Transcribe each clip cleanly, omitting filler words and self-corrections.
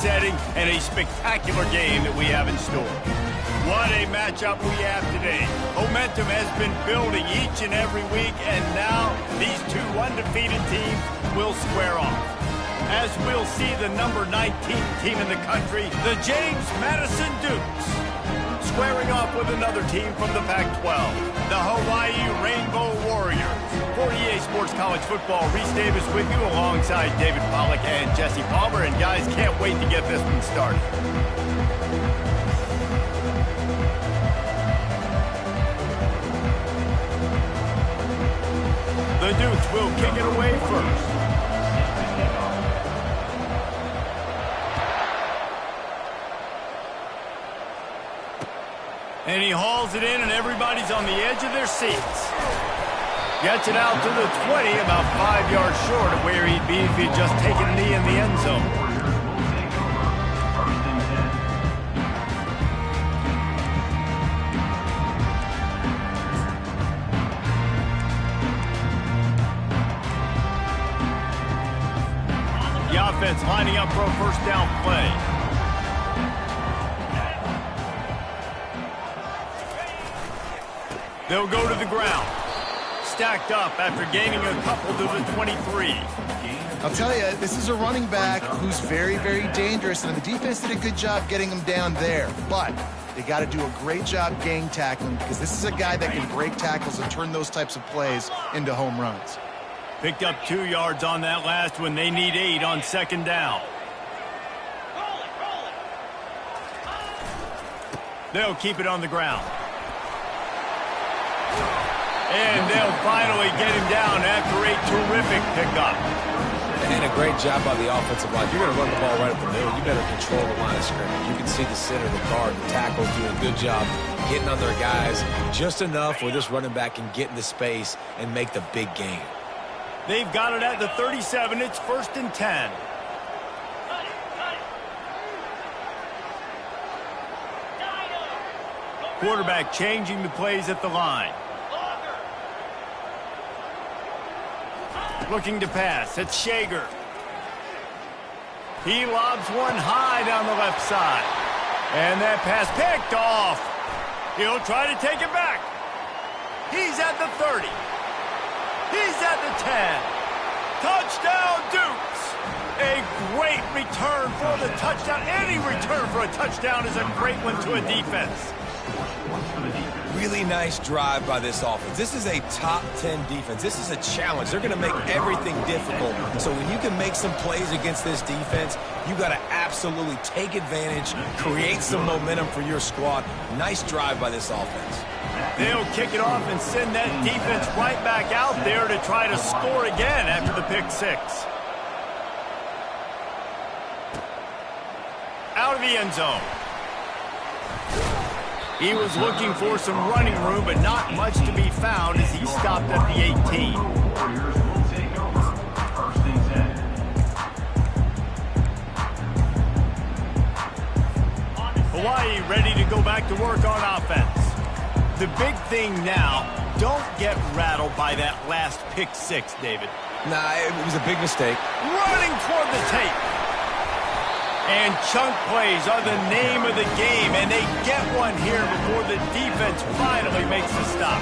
setting and a spectacular game that we have in store. What a matchup we have today. Momentum has been building each and every week, and now these two undefeated teams will square off. As we'll see the number 19 team in the country, the James Madison Dukes, squaring off with another team from the Pac-12, the Hawaii Rainbow Warriors. For EA Sports College Football, Reese Davis with you alongside David Pollack and Jesse Palmer. And guys, can't wait to get this one started. The Dukes will kick it away first. And he hauls it in, and everybody's on the edge of their seats. Gets it out to the 20, about 5 yards short of where he'd be if he'd just taken a knee in the end zone. The offense lining up for a first down play. They'll go to the ground. Stacked up after gaining a couple to the 23. I'll tell you, this is a running back who's very, very dangerous, and the defense did a good job getting him down there. But they got to do a great job gang tackling, because this is a guy that can break tackles and turn those types of plays into home runs. Picked up 2 yards on that last one. They need 8 on second down. They'll keep it on the ground. And they'll finally get him down after a terrific pickup. And a great job by the offensive line. You're going to run the ball right up the middle. You better control the line of scrimmage. You can see the center, the guard, the tackles doing a good job getting on their guys just enough where this running back can get into space and make the big game. They've got it at the 37. It's 1st and 10. Quarterback changing the plays at the line. Looking to pass. It's Shager. He lobs one high down the left side. And that pass picked off. He'll try to take it back. He's at the 30. He's at the 10. Touchdown, Dukes. A great return for the touchdown. Any return for a touchdown is a great one to a defense. Really nice drive by this offense. This is a top 10 defense. This is a challenge. They're going to make everything difficult. So when you can make some plays against this defense, you got to absolutely take advantage, create some momentum for your squad. Nice drive by this offense. They'll kick it off and send that defense right back out there to try to score again after the pick six. Out of the end zone. He was looking for some running room, but not much to be found as he stopped at the 18. Hawaii ready to go back to work on offense. The big thing now, don't get rattled by that last pick six, David. Nah, it was a big mistake. Running toward the tape. And chunk plays are the name of the game, and they get one here before the defense finally makes the stop.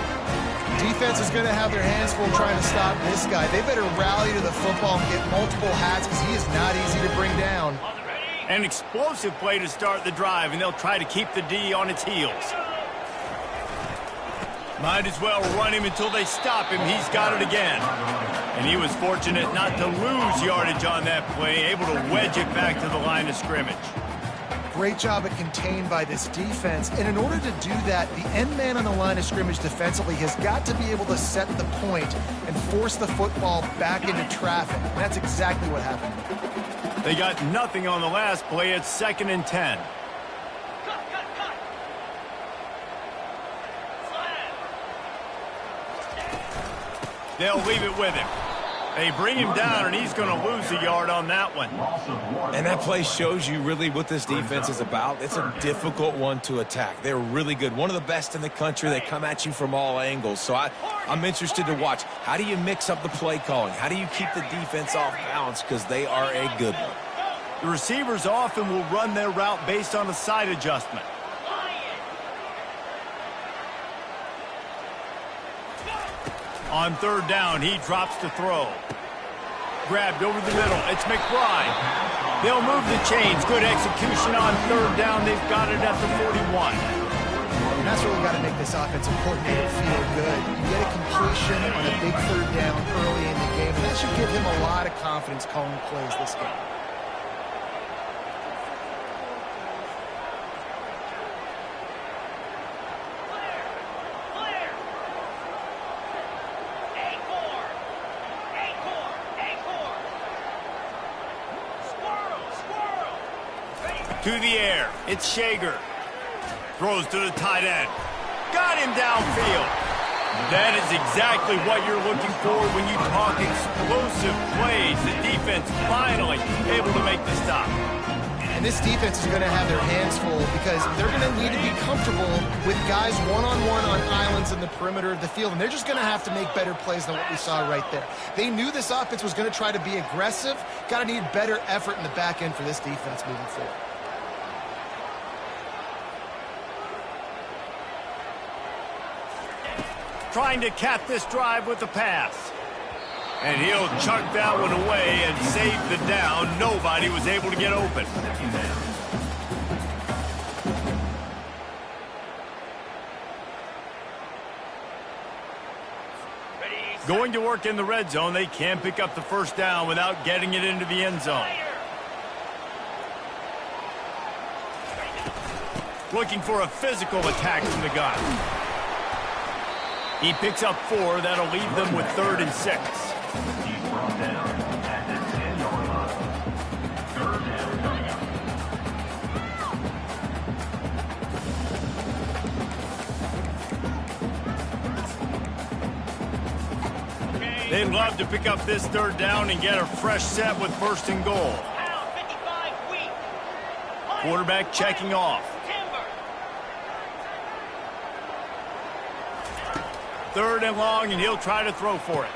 Defense is going to have their hands full trying to stop this guy. They better rally to the football and get multiple hats because he is not easy to bring down. An explosive play to start the drive, and they'll try to keep the D on its heels. Might as well run him until they stop him. He's got it again. And he was fortunate not to lose yardage on that play, able to wedge it back to the line of scrimmage. Great job at contained by this defense. And in order to do that, the end man on the line of scrimmage defensively has got to be able to set the point and force the football back into traffic. And that's exactly what happened. They got nothing on the last play. It's 2nd and 10. They'll leave it with him. They bring him down, and he's going to lose a yard on that one. And that play shows you really what this defense is about. It's a difficult one to attack. They're really good. One of the best in the country. They come at you from all angles. So I'm interested to watch. How do you mix up the play calling? How do you keep the defense off balance? Because they are a good one. The receivers often will run their route based on a side adjustment. On third down, he drops to throw. Grabbed over the middle. It's McBride. They'll move the chains. Good execution on third down. They've got it at the 41. And that's really got to make this offensive coordinator feel good. You get a completion on a big third down early in the game, and that should give him a lot of confidence calling plays this game. To the air. It's Shager. Throws to the tight end. Got him downfield. That is exactly what you're looking for when you talk explosive plays. The defense finally able to make the stop. And this defense is going to have their hands full because they're going to need to be comfortable with guys one-on-one on islands in the perimeter of the field. And they're just going to have to make better plays than what we saw right there. They knew this offense was going to try to be aggressive. Got to need better effort in the back end for this defense moving forward. Trying to cap this drive with a pass. And he'll chuck that one away and save the down. Nobody was able to get open. Going to work in the red zone. They can't pick up the first down without getting it into the end zone. Looking for a physical attack from the gun. He picks up 4. That'll leave them with 3rd and 6. He's brought down at the 10-yard line. 3rd down coming up. They'd love to pick up this 3rd down and get a fresh set with 1st and goal. Quarterback checking off. 3rd and long, and he'll try to throw for it.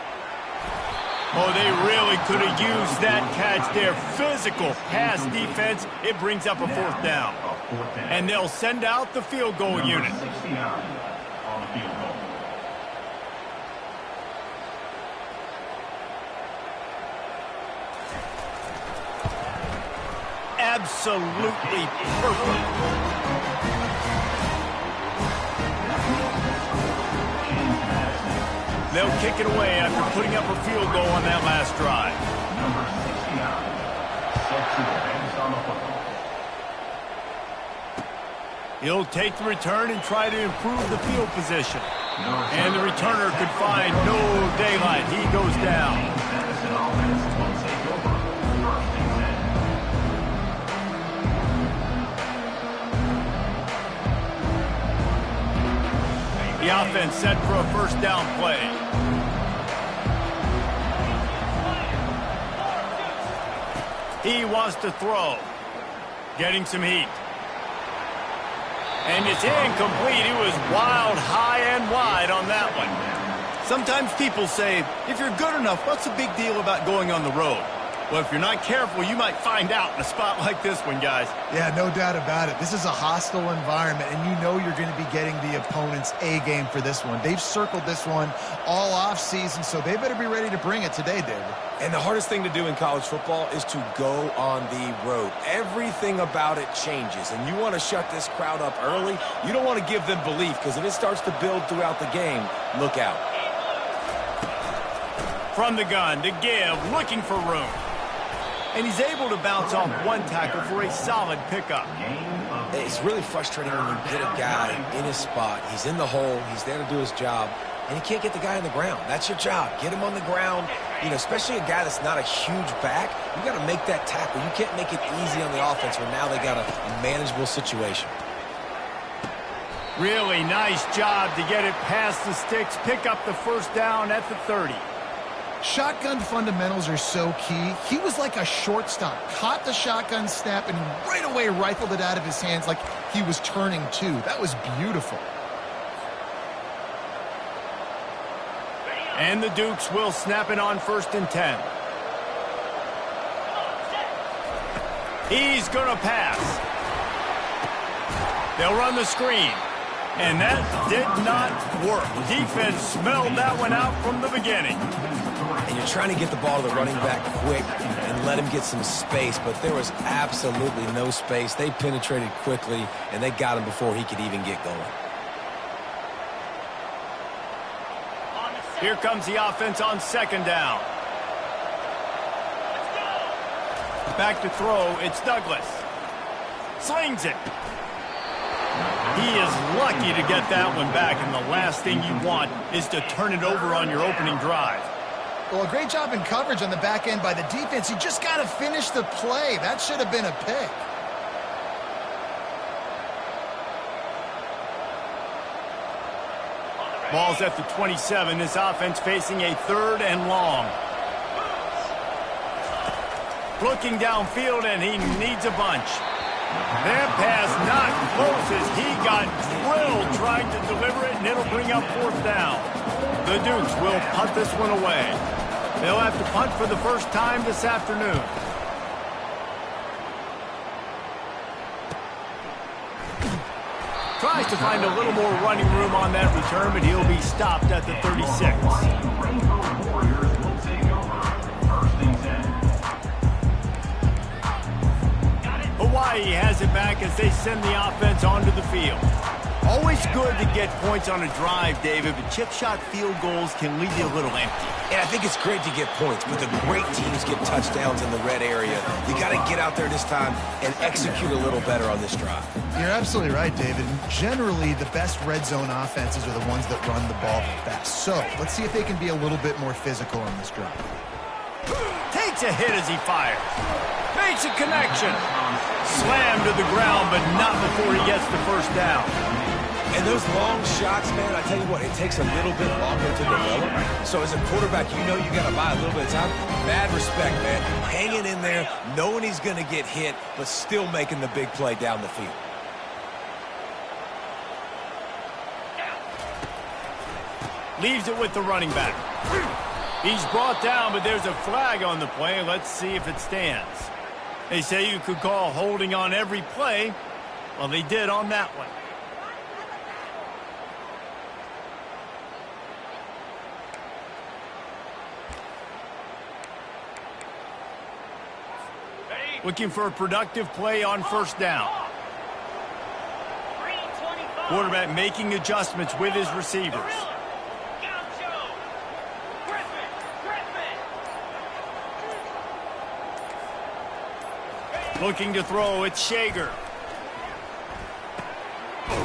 Oh, they really could have used that catch there. Physical pass defense. It brings up a 4th down. And they'll send out the field goal unit. 69 on the field goal. Absolutely perfect. They'll kick it away after putting up a field goal on that last drive. Number 69 sets the base on the football. He'll take the return and try to improve the field position. And the returner could find no daylight. He goes down. Madison offense will take over 1st and 10. The offense set for a 1st down play. He wants to throw. Getting some heat. And it's incomplete. It was wild, high and wide on that one. Sometimes people say, if you're good enough, what's the big deal about going on the road? Well, if you're not careful, you might find out in a spot like this one, guys. Yeah, no doubt about it. This is a hostile environment, and you know you're going to be getting the opponent's A game for this one. They've circled this one all off season, so they better be ready to bring it today, David. And the hardest thing to do in college football is to go on the road. Everything about it changes, and you want to shut this crowd up early. You don't want to give them belief, because if it starts to build throughout the game, look out. From the gun to give, looking for room. And he's able to bounce off one tackle for a solid pickup. It's really frustrating when you get a guy in his spot. He's in the hole. He's there to do his job. And you can't get the guy on the ground. That's your job. Get him on the ground. You know, especially a guy that's not a huge back. You got to make that tackle. You can't make it easy on the offense when now they got a manageable situation. Really nice job to get it past the sticks. Pick up the 1st down at the 30. Shotgun fundamentals are so key. He was like a shortstop. Caught the shotgun snap and right away rifled it out of his hands like he was turning too. That was beautiful. And the Dukes will snap it on 1st and 10. He's going to pass. They'll run the screen. And that did not work. Defense smelled that one out from the beginning. And you're trying to get the ball to the running back quick and let him get some space, but there was absolutely no space. They penetrated quickly, and they got him before he could even get going. Here comes the offense on second down. Back to throw, it's Douglas. Slings it. He is lucky to get that one back, and the last thing you want is to turn it over on your opening drive. Well, a great job in coverage on the back end by the defense. You just got to finish the play. That should have been a pick. Ball's at the 27. This offense facing a 3rd and long. Looking downfield, and he needs a bunch. That pass not close as he got drilled trying to deliver it, and it'll bring up 4th down. The Dukes will punt this one away. They'll have to punt for the first time this afternoon. Tries to find a little more running room on that return, but he'll be stopped at the 36. Hawaii has it back as they send the offense onto the field. Always good to get points on a drive, David, but chip shot field goals can leave you a little empty. And I think it's great to get points, but the great teams get touchdowns in the red area. You got to get out there this time and execute a little better on this drive. You're absolutely right, David. Generally, the best red zone offenses are the ones that run the ball the best. So let's see if they can be a little bit more physical on this drive. Takes a hit as he fires. Makes a connection. Slammed to the ground, but not before he gets the first down. And those long shots, man, I tell you what, it takes a little bit longer to develop. So as a quarterback, you know you got to buy a little bit of time. Mad respect, man. Hanging in there, knowing he's going to get hit, but still making the big play down the field. Leaves it with the running back. He's brought down, but there's a flag on the play. Let's see if it stands. They say you could call holding on every play. Well, they did on that one. Looking for a productive play on first down. Quarterback making adjustments with his receivers. Looking to throw, it's Shager.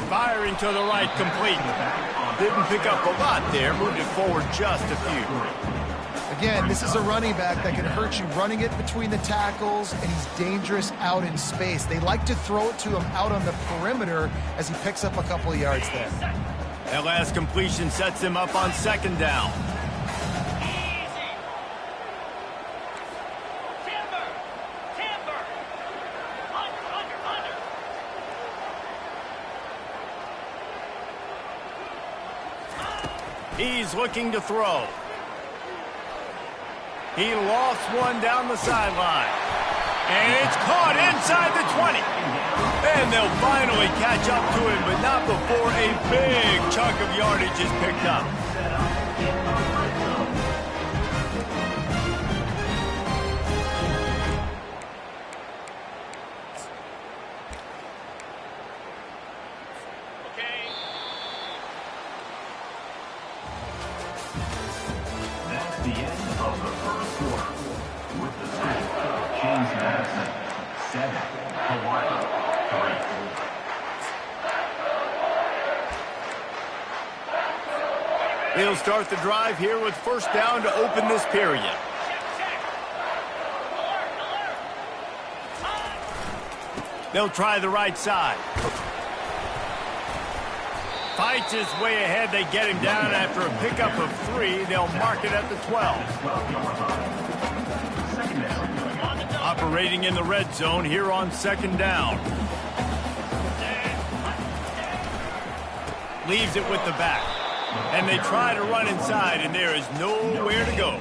Firing to the right, complete. Didn't pick up a lot there, moved it forward just a few. Again, this is a running back that can hurt you running it between the tackles, and he's dangerous out in space. They like to throw it to him out on the perimeter as he picks up a couple of yards there. That last completion sets him up on second down. He's looking to throw. He lost one down the sideline. And it's caught inside the 20. And they'll finally catch up to him, but not before a big chunk of yardage is picked up. The end of the first quarter. With the score, James Madison 7, Hawaii 3. They'll start the drive here with first down to open this period. They'll try the right side. Fights his way ahead. They get him down after a pickup of 3. They'll mark it at the 12. Operating in the red zone here on second down. Leaves it with the back. And they try to run inside, and there is nowhere to go.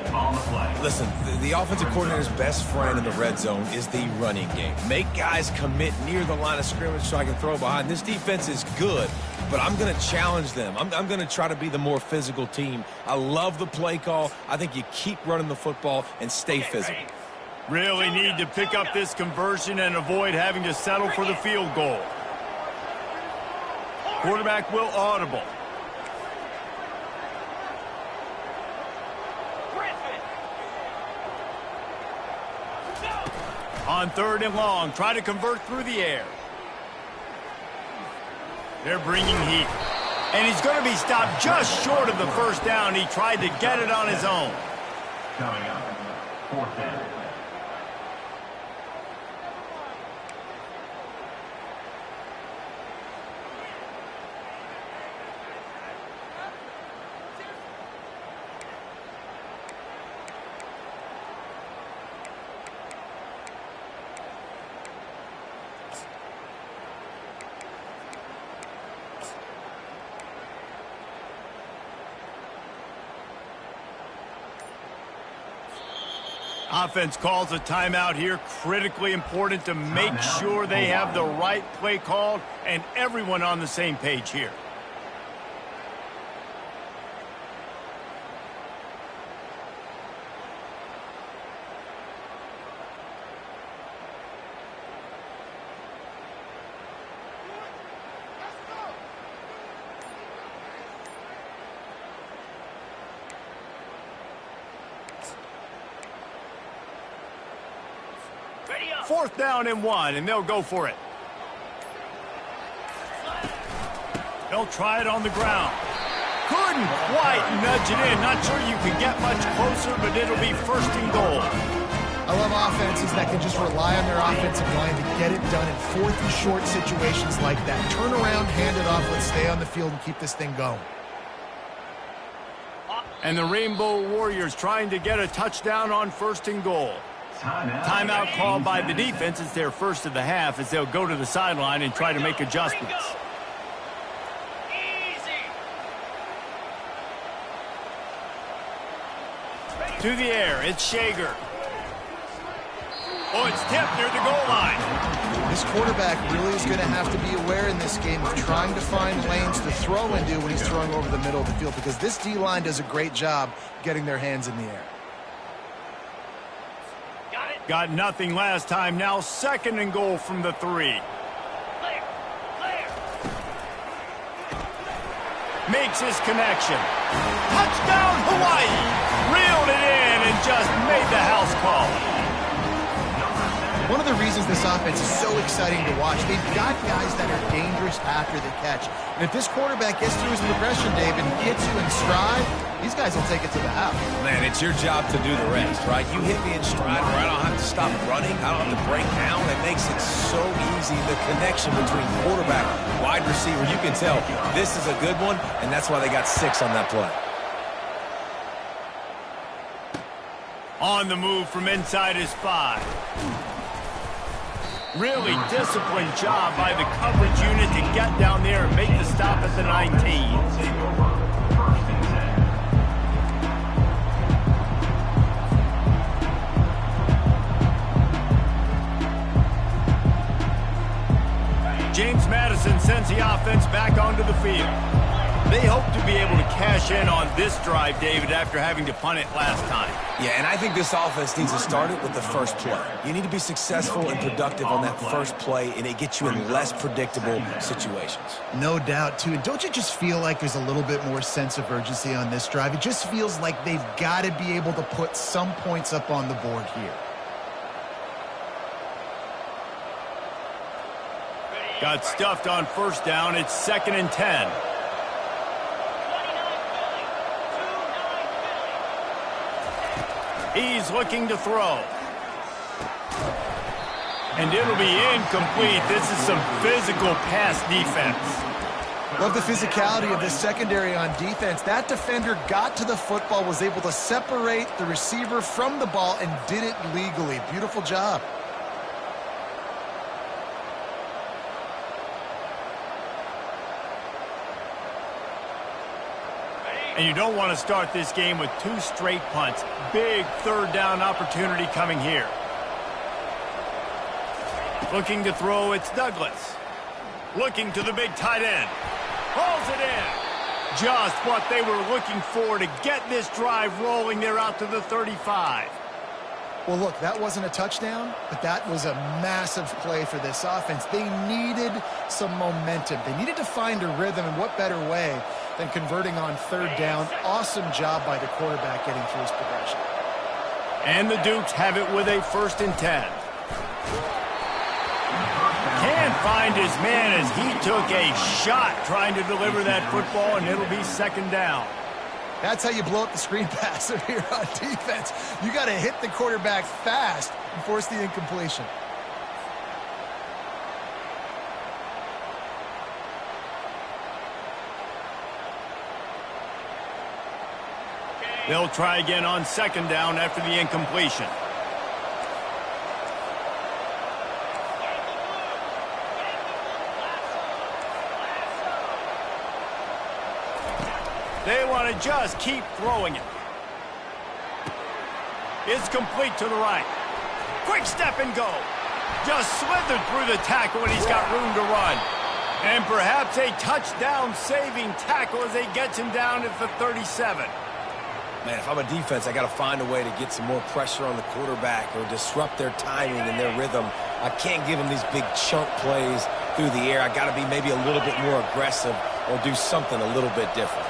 Listen, the offensive coordinator's best friend in the red zone is the running game. Make guys commit near the line of scrimmage so I can throw behind. This defense is good, but I'm going to challenge them. I'm going to try to be the more physical team. I love the play call. I think you keep running the football and stay physical. Really need to pick up this conversion and avoid having to settle for the field goal. Quarterback will audible. On 3rd and long, try to convert through the air. They're bringing heat. And he's going to be stopped just short of the first down. He tried to get it on his own. Coming up, 4th down. Offense calls a timeout here. Critically important to make sure they have the right play called and everyone on the same page here. Fourth down and 1, and they'll go for it. They'll try it on the ground. Couldn't quite nudge it in. Not sure you can get much closer, but it'll be 1st and goal. I love offenses that can just rely on their offensive line to get it done in 4th and short situations like that. Turn around, hand it off, let's stay on the field and keep this thing going. And the Rainbow Warriors trying to get a touchdown on 1st and goal. Timeout called by the defense. It's their first of the half as they'll go to the sideline and try to make adjustments. To the air, it's Shager. Oh, it's tipped near the goal line. This quarterback really is going to have to be aware in this game of trying to find lanes to throw into when he's throwing over the middle of the field, because this D-line does a great job getting their hands in the air. Got nothing last time. Now 2nd and goal from the 3. Makes his connection. Touchdown, Hawaii! Reeled it in and just made the house call. One of the reasons this offense is so exciting to watch, they've got guys that are dangerous after the catch. And if this quarterback gets through his progression, David, and gets you in stride, these guys will take it to the house. Man, it's your job to do the rest, right? You hit me in stride where I don't have to stop running. I don't have to break down. It makes it so easy. The connection between quarterback, wide receiver, you can tell this is a good one, and that's why they got 6 on that play. On the move from inside his 5. Really disciplined job by the coverage unit to get down there and make the stop at the 19. James Madison sends the offense back onto the field. They hope to be able to cash in on this drive, David, after having to punt it last time. Yeah, and I think this offense needs to start it with the first play. You need to be successful and productive on that first play, and it gets you in less predictable situations. No doubt, too. And don't you just feel like there's a little bit more sense of urgency on this drive? It just feels like they've got to be able to put some points up on the board here. Got stuffed on 1st down. It's 2nd and 10. He's looking to throw. And it'll be incomplete. This is some physical pass defense. Love the physicality of this secondary on defense. That defender got to the football, was able to separate the receiver from the ball, and did it legally. Beautiful job. And you don't want to start this game with 2 straight punts. Big third down opportunity coming here. Looking to throw, it's Douglas. Looking to the big tight end. Hauls it in. Just what they were looking for to get this drive rolling. They're out to the 35. Well, look, that wasn't a touchdown, but that was a massive play for this offense. They needed some momentum. They needed to find a rhythm, and what better way than converting on third down. Awesome job by the quarterback getting through his progression. And the Dukes have it with a 1st and 10. Can't find his man as he took a shot trying to deliver that football, and it'll be 2nd down. That's how you blow up the screen pass here on defense. You got to hit the quarterback fast and force the incompletion. They'll try again on 2nd down after the incompletion. They want to just keep throwing it. It's complete to the right. Quick step and go. Just slithered through the tackle, and he's got room to run. And perhaps a touchdown-saving tackle as he gets him down at the 37. Man, if I'm a defense, I got to find a way to get some more pressure on the quarterback or disrupt their timing and their rhythm. I can't give them these big chunk plays through the air. I got to be maybe a little bit more aggressive or do something a little bit different.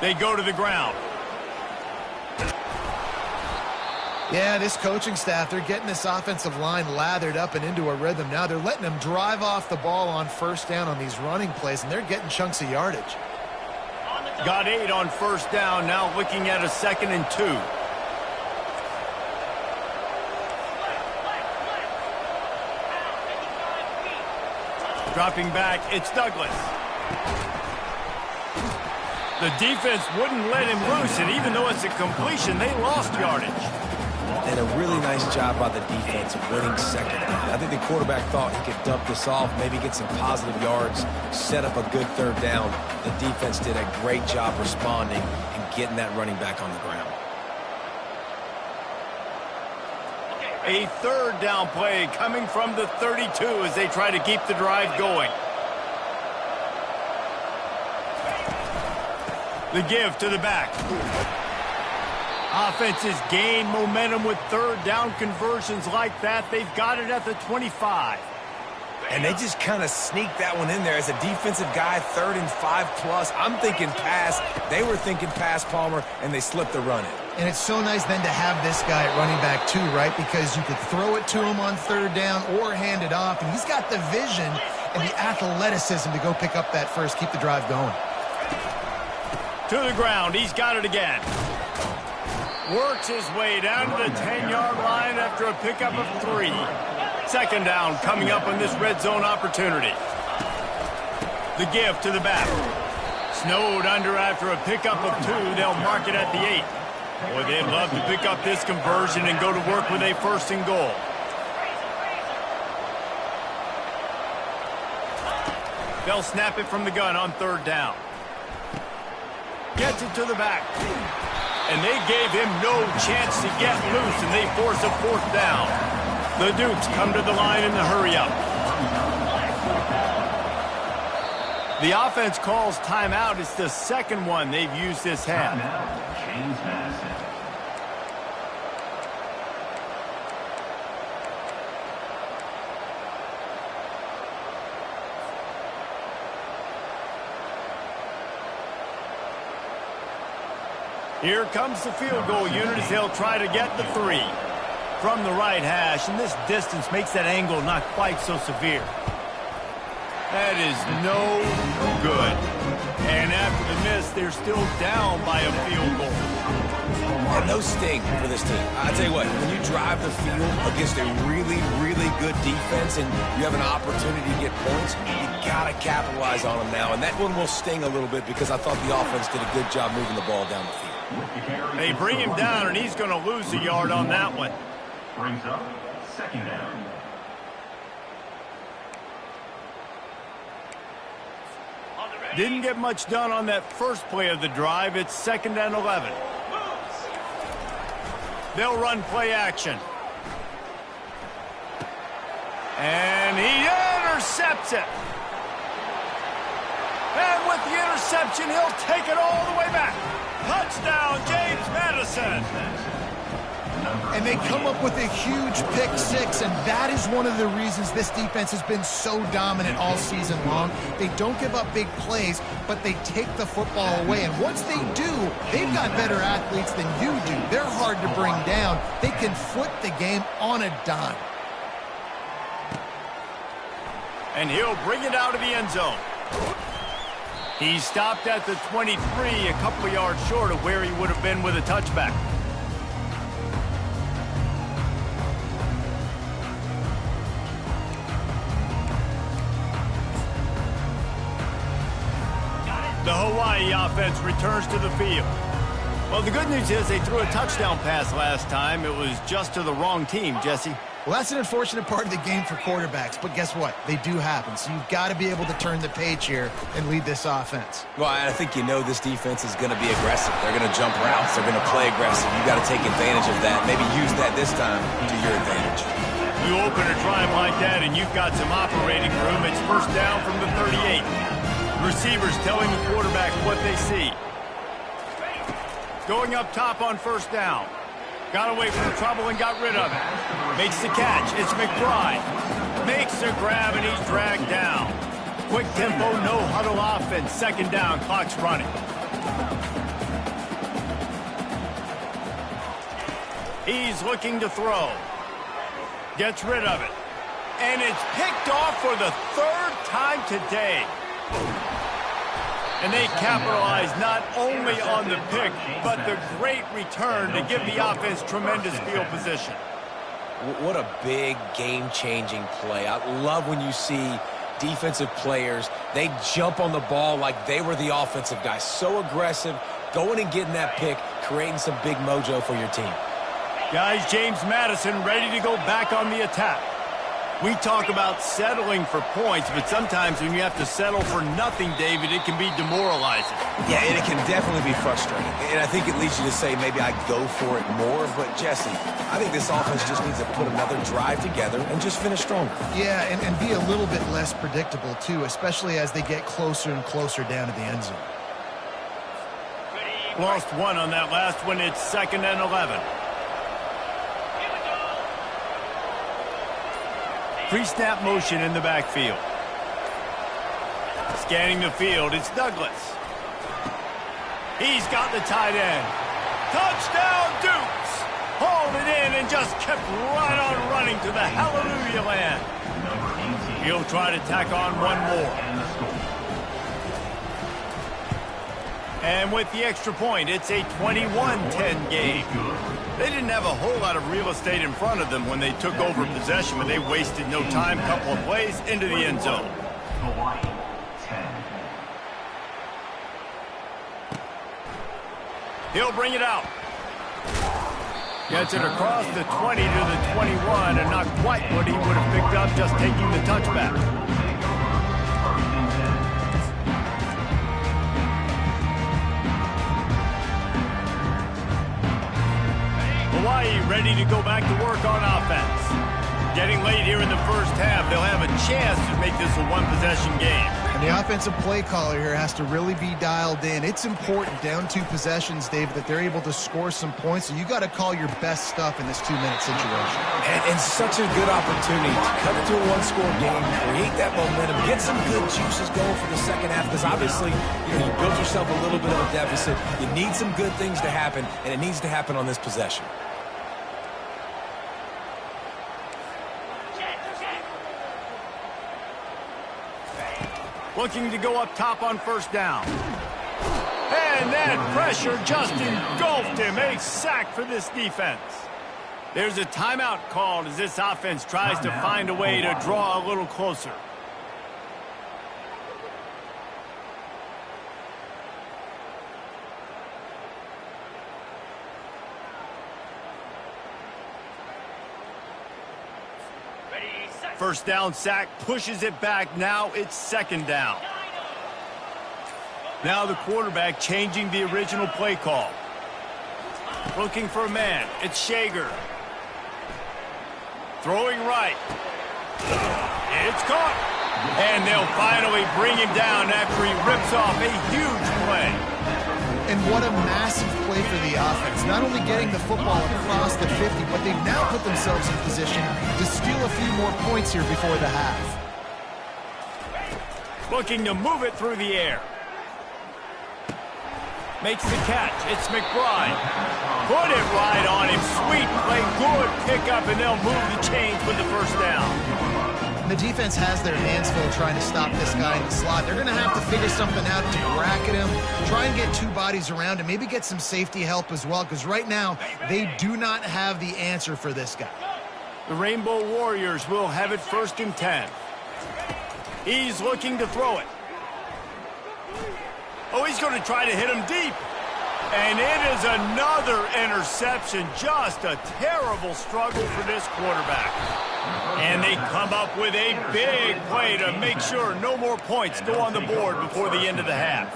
They go to the ground. Yeah, this coaching staff, they're getting this offensive line lathered up and into a rhythm. Now they're letting them drive off the ball on 1st down on these running plays, and they're getting chunks of yardage. Got 8 on 1st down, now looking at a 2nd and 2. Dropping back, it's Douglas. The defense wouldn't let him loose, and even though it's a completion, they lost yardage. And a really nice job by the defense of winning 2nd down. I think the quarterback thought he could dump this off, maybe get some positive yards, set up a good 3rd down. The defense did a great job responding and getting that running back on the ground. A 3rd down play coming from the 32 as they try to keep the drive going. The give to the back. Offenses gain momentum with 3rd down conversions like that. They've got it at the 25. And they just kind of sneaked that one in there. As a defensive guy, 3rd and 5+. I'm thinking pass. They were thinking pass, Palmer, and they slipped the run in. And it's so nice then to have this guy at running back too, right? Because you could throw it to him on 3rd down or hand it off. And he's got the vision and the athleticism to go pick up that first, keep the drive going. To the ground, he's got it again. Works his way down to the 10-yard line after a pickup of 3. 2nd down coming up on this red zone opportunity. The give to the back. Snowed under after a pickup of 2. They'll mark it at the 8. Boy, they'd love to pick up this conversion and go to work with a 1st and goal. They'll snap it from the gun on 3rd down. Gets it to the back. And they gave him no chance to get loose, and they force a 4th down. The Dukes come to the line in the hurry-up. The offense calls timeout. It's the 2nd one they've used this half. Here comes the field goal unit as they'll try to get the 3. From the right hash, and this distance makes that angle not quite so severe. That is no good. And after the miss, they're still down by a field goal. And no sting for this team. I tell you what, when you drive the field against a really, really good defense and you have an opportunity to get points, you got to capitalize on them now. And that one will sting a little bit because I thought the offense did a good job moving the ball down the field. They bring him down, and he's going to lose a yard on that one. Brings up 2nd down. Didn't get much done on that first play of the drive. It's 2nd and 11. They'll run play action. And he intercepts it. And with the interception, he'll take it all the way back. Touchdown, James Madison. And they come up with a huge pick six, and that is one of the reasons this defense has been so dominant all season long. They don't give up big plays, but they take the football away. And once they do, they've got better athletes than you do. They're hard to bring down. They can flip the game on a dime. And he'll bring it out of the end zone. He stopped at the 23, a couple of yards short of where he would have been with a touchback. The Hawaii offense returns to the field. Well, the good news is they threw a touchdown pass last time. It was just to the wrong team, Jesse. Well, that's an unfortunate part of the game for quarterbacks, but guess what? They do happen, so you've got to be able to turn the page here and lead this offense. Well, I think you know this defense is going to be aggressive. They're going to jump routes. They're going to play aggressive. You've got to take advantage of that. Maybe use that this time to your advantage. You open a drive like that and you've got some operating room. It's 1st down from the 38. Receivers telling the quarterback what they see. Going up top on 1st down. Got away from the trouble and got rid of it. Makes the catch. It's McBride. Makes the grab and he's dragged down. Quick tempo, no huddle offense. 2nd down, clock's running. He's looking to throw. Gets rid of it. And it's picked off for the 3rd time today. And they capitalize not only on the pick, but the great return to give the offense tremendous field position. What a big game-changing play. I love when you see defensive players, they jump on the ball like they were the offensive guy. So aggressive, going and getting that pick, creating some big mojo for your team. Guys, James Madison ready to go back on the attack. We talk about settling for points, but sometimes when you have to settle for nothing, David, it can be demoralizing. Yeah, and it can definitely be frustrating. And I think it leads you to say maybe I go for it more. But, Jesse, I think this offense just needs to put another drive together and just finish stronger. Yeah, and be a little bit less predictable, too, especially as they get closer and closer down to the end zone. Lost one on that last one. It's 2nd and 11. Pre-snap motion in the backfield. Scanning the field, it's Douglas. He's got the tight end. Touchdown, Dukes! Hauled it in and just kept right on running to the hallelujah land. He'll try to tack on one more. And with the extra point, it's a 21-10 game. They didn't have a whole lot of real estate in front of them when they took over possession, but they wasted no time. Couple of plays into the end zone. Hawaii, 10. He'll bring it out. Gets it across the 20 to the 21, and not quite what he would have picked up just taking the touchback. Hawaii ready to go back to work on offense. Getting late here in the 1st half, they'll have a chance to make this a one-possession game. And the offensive play caller here has to really be dialed in. It's important down 2 possessions, David, that they're able to score some points. So you got to call your best stuff in this 2-minute situation. And such a good opportunity to cut it to a one-score game, create that momentum, get some good juices going for the 2nd half. Because obviously, you built yourself a little bit of a deficit. You need some good things to happen, and it needs to happen on this possession. Looking to go up top on 1st down. And that pressure just engulfed him. A sack for this defense. There's a timeout called as this offense tries to find a way to draw a little closer. First down sack, pushes it back. Now it's 2nd down. Now the quarterback changing the original play call. Looking for a man. It's Shager. Throwing right. It's caught. And they'll finally bring him down after he rips off a huge play. And what a massive play for the offense. Not only getting the football across the 50, but they've now put themselves in position to steal a few more points here before the half. Looking to move it through the air. Makes the catch. It's McBride. Put it right on him. Sweet play. Good pickup, and they'll move the chains with the first down. The defense has their hands full trying to stop this guy in the slot. They're going to have to figure something out to bracket him, try and get two bodies around him, maybe get some safety help as well, because right now they do not have the answer for this guy. The Rainbow Warriors will have it 1st and 10. He's looking to throw it. Oh, he's going to try to hit him deep. And it is another interception. Just a terrible struggle for this quarterback. And they come up with a big play to make sure no more points go on the board before the end of the half.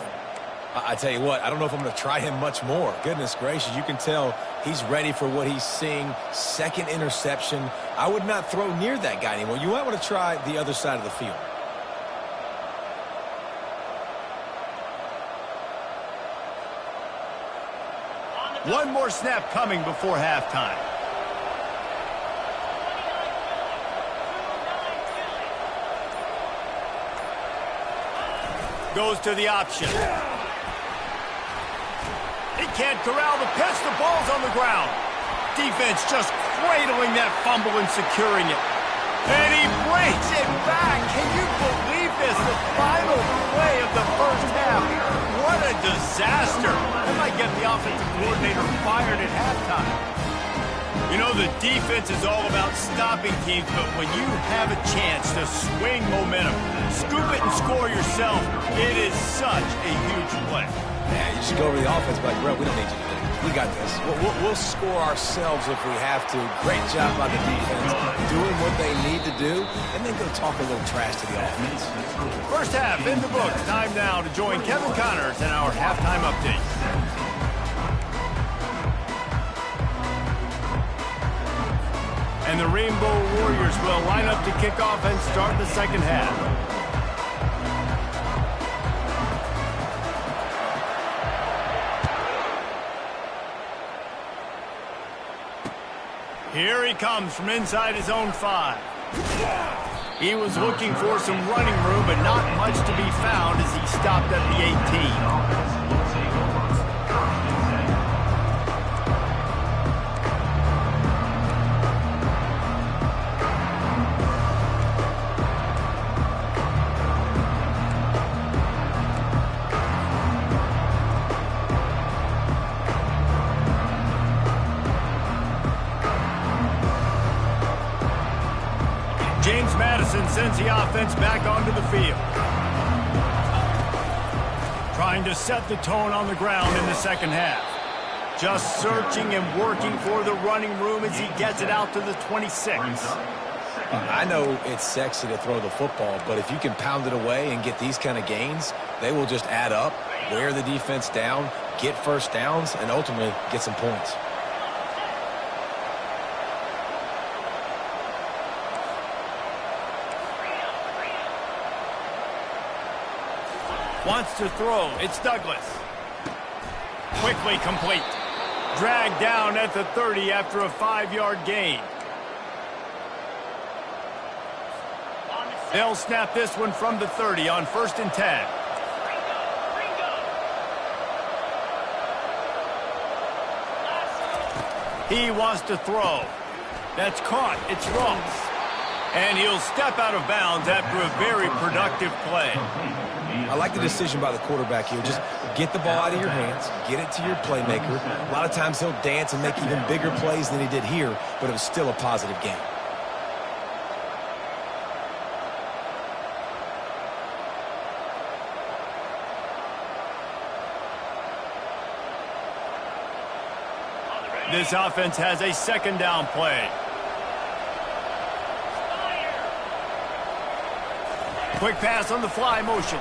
I tell you what, I don't know if I'm going to try him much more. Goodness gracious, you can tell he's ready for what he's seeing. Second interception. I would not throw near that guy anymore. You might want to try the other side of the field. One more snap coming before halftime. Goes to the option. He can't corral the pitch. The ball's on the ground. Defense just cradling that fumble and securing it. And he brings it back. Can you believe this? The final play of the first half. What a disaster. That might get the offensive coordinator fired at halftime. You know, the defense is all about stopping teams, but when you have a chance to swing momentum, scoop it and score yourself, it is such a huge play. Yeah, you should go over the offense, but bro, we don't need you to do it. We got this. We'll score ourselves if we have to. Great job by the defense, doing what they need to do, and then go talk a little trash to the offense. First half in the books. Time now to join Kevin Connors in our halftime update. And the Rainbow Warriors will line up to kick off and start the second half. Here he comes from inside his own 5. He was looking for some running room, but not much to be found as he stopped at the 18. Sends the offense back onto the field. Trying to set the tone on the ground in the second half. Just searching and working for the running room as he gets it out to the 26. I know it's sexy to throw the football, but if you can pound it away and get these kind of gains, they will just add up, wear the defense down, get first downs, and ultimately get some points. Wants to throw. It's Douglas. Quickly complete. Dragged down at the 30 after a 5-yard gain. They'll snap this one from the 30 on 1st and 10. He wants to throw. That's caught. It's Ross. And he'll step out of bounds after a very productive play. I like the decision by the quarterback here. Just get the ball out of your hands, get it to your playmaker. A lot of times he'll dance and make even bigger plays than he did here, but it was still a positive game. This offense has a second down play. Quick pass on the fly motion.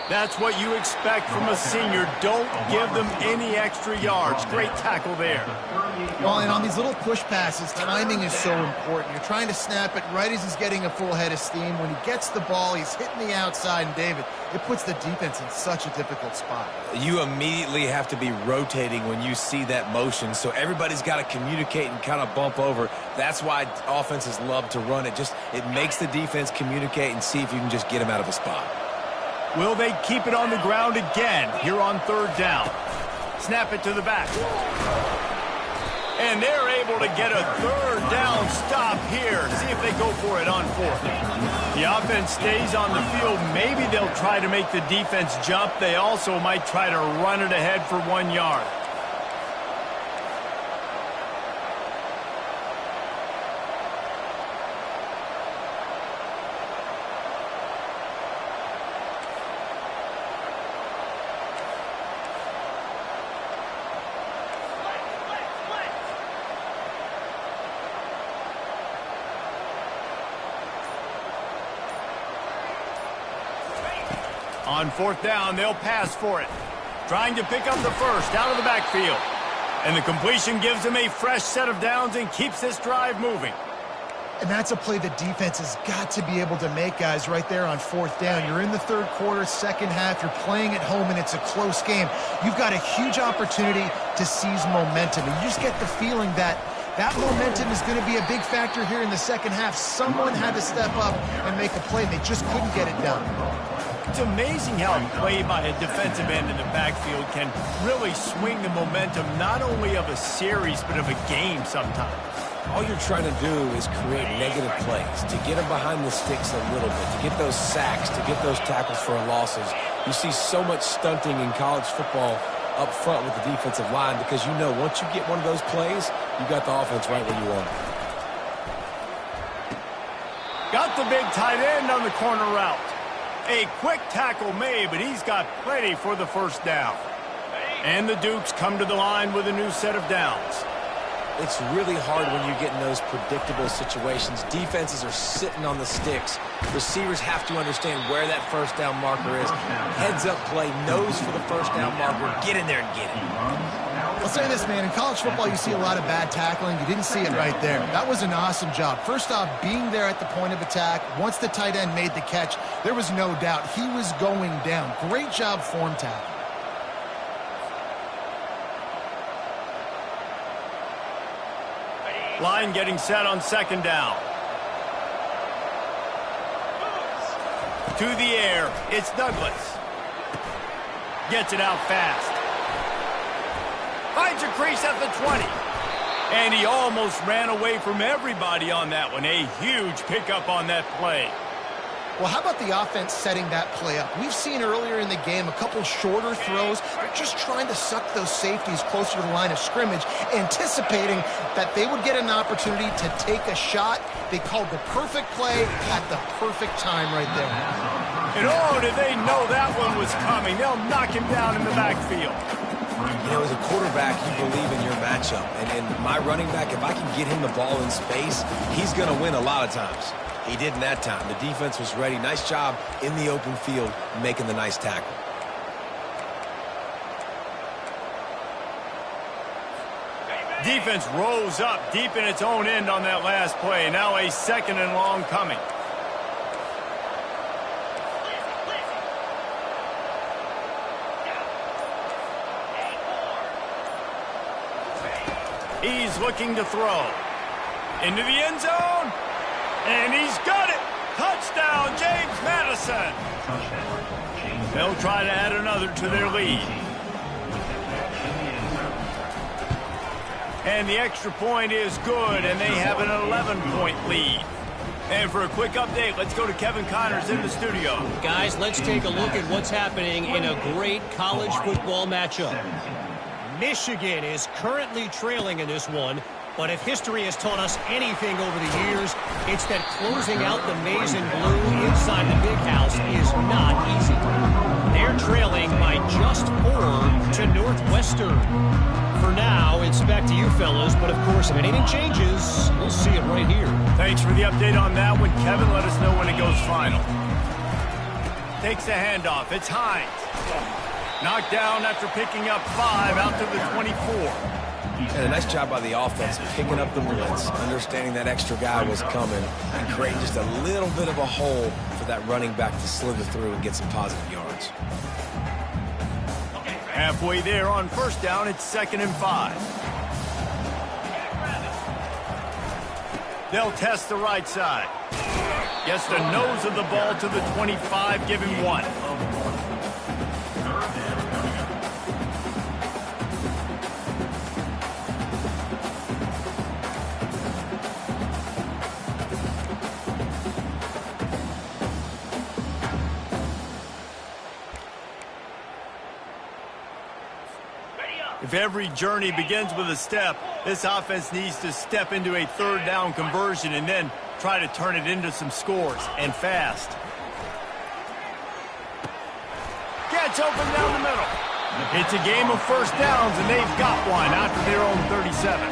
That's what you expect from a senior. Don't give them any extra yards. Great tackle there. Well, and on these little push passes, timing is so important. You're trying to snap it right as he's getting a full head of steam. When he gets the ball, he's hitting the outside, and David, it puts the defense in such a difficult spot. You immediately have to be rotating when you see that motion, so everybody's got to communicate and kind of bump over. That's why offenses love to run it. It makes the defense communicate and see if you can just get them out of a spot. Will they keep it on the ground again here on 3rd down? Snap it to the back. And they're able to get a 3rd down stop here. See if they go for it on 4th. The offense stays on the field. Maybe they'll try to make the defense jump. They also might try to run it ahead for 1 yard. On 4th down, they'll pass for it. Trying to pick up the first out of the backfield. And the completion gives them a fresh set of downs and keeps this drive moving. And that's a play the defense has got to be able to make, guys, right there on 4th down. You're in the 3rd quarter, 2nd half. You're playing at home, and it's a close game. You've got a huge opportunity to seize momentum. And you just get the feeling that that momentum is going to be a big factor here in the 2nd half. Someone had to step up and make a play, and they just couldn't get it done. It's amazing how a play by a defensive end in the backfield can really swing the momentum not only of a series but of a game sometimes. All you're trying to do is create negative plays, to get them behind the sticks a little bit, to get those sacks, to get those tackles for losses. You see so much stunting in college football up front with the defensive line because you know once you get one of those plays, you got the offense right where you want it. Got the big tight end on the corner route. A quick tackle made, but he's got plenty for the 1st down. And the Dukes come to the line with a new set of downs. It's really hard when you get in those predictable situations. Defenses are sitting on the sticks. Receivers have to understand where that 1st down marker is. Heads-up play, nose for the 1st down marker. Get in there and get it. I'll say this, man. In college football, you see a lot of bad tackling. You didn't see it right there. That was an awesome job. First off, being there at the point of attack. Once the tight end made the catch, there was no doubt he was going down. Great job form tackle. Line getting set on 2nd down. To the air, it's Douglas. Gets it out fast. Finds a crease at the 20. And he almost ran away from everybody on that one. A huge pickup on that play. Well, how about the offense setting that play up? We've seen earlier in the game a couple shorter throws. They're just trying to suck those safeties closer to the line of scrimmage, anticipating that they would get an opportunity to take a shot. They called the perfect play at the perfect time right there. And oh, did they know that one was coming. They'll knock him down in the backfield. You know, as a quarterback, you believe in your matchup. And my running back, if I can get him the ball in space, he's going to win a lot of times. He did in that time. The defense was ready. Nice job in the open field making the nice tackle. Defense rose up deep in its own end on that last play. Now a 2nd and long coming. He's looking to throw. Into the end zone. And he's got it. Touchdown, James Madison. They'll try to add another to their lead. And the extra point is good, and they have an 11-point lead. And for a quick update, let's go to Kevin Connors in the studio. Guys, let's take a look at what's happening in a great college football matchup. Michigan is currently trailing in this one, but if history has taught us anything over the years, it's that closing out the maize and blue inside the big house is not easy. They're trailing by just 4 to Northwestern. For now, it's back to you fellas, but of course, if anything changes, we'll see it right here. Thanks for the update on that one, Kevin. Let us know when it goes final. takes the handoff. It's Hines. Knocked down after picking up 5 out to the 24. And a nice job by the offense picking up the blitz, understanding that extra guy was coming, and creating just a little bit of a hole for that running back to slither through and get some positive yards. Halfway there on first down, it's 2nd and 5. They'll test the right side. Gets the nose of the ball to the 25, give him 1. If every journey begins with a step, this offense needs to step into a 3rd down conversion and then try to turn it into some scores, and fast. Gets open down the middle. It's a game of first downs, and they've got one out to their own 37.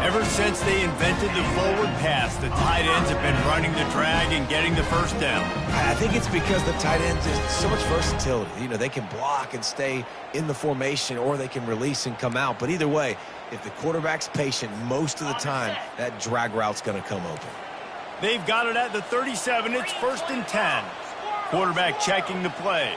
Ever since they invented the forward pass, the tight ends have been running the drag and getting the first down. I think it's because the tight ends is so much versatility. You know, they can block and stay in the formation, or they can release and come out. But either way, if the quarterback's patient most of the time, that drag route's going to come open. They've got it at the 37. It's 1st and 10. Quarterback checking the play.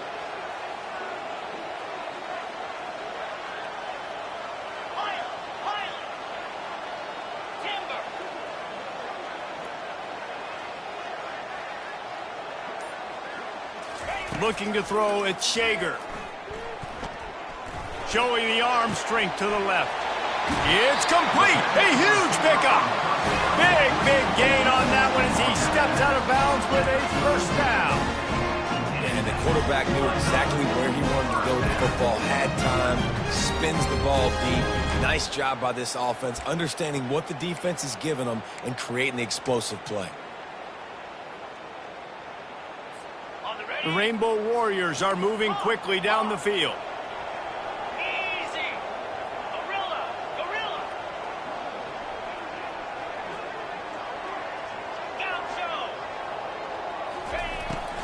Looking to throw, it's Shager. Showing the arm strength to the left. It's complete. A huge pickup. Big gain on that one as he steps out of bounds with a first down. And the quarterback knew exactly where he wanted to go with the football, had time, spins the ball deep. Nice job by this offense, understanding what the defense is giving them and creating the explosive play. The Rainbow Warriors are moving quickly down the field. Easy. Gorilla. Gaucho.